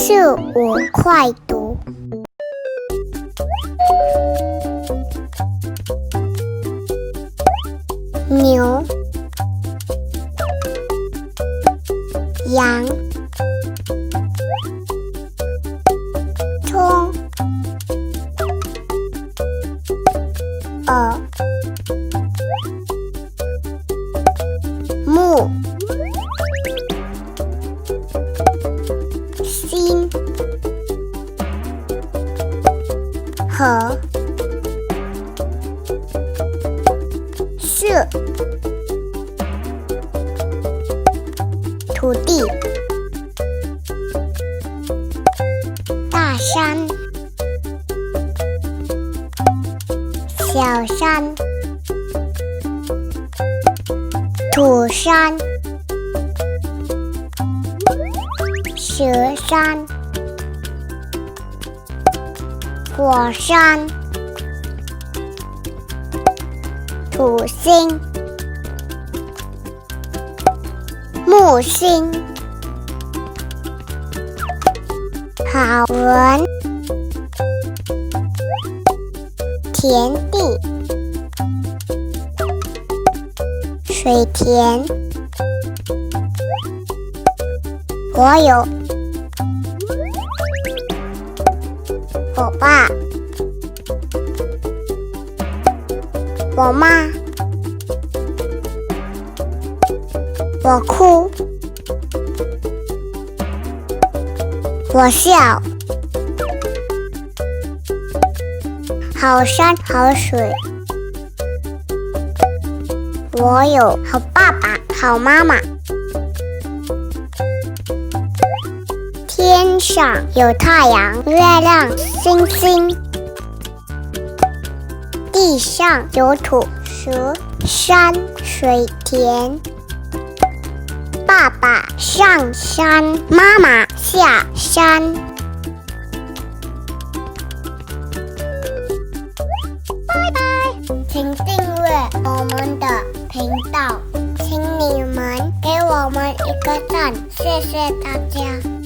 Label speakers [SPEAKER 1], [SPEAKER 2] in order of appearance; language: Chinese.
[SPEAKER 1] 四五快读。牛、羊、葱、耳、木、心、和、是、土地、大山、小山、土山、蛇山、火山、土星、木星、好闻、田地、水田、我有、我爸、我妈、我哭、我笑，好山好水，我有好爸爸好妈妈。天上有太阳、月亮、星星，地上有土、蛇、山、水田。爸爸上山，妈妈下山。拜拜，请订阅我们的频道，请你们给我们一个赞，谢谢大家。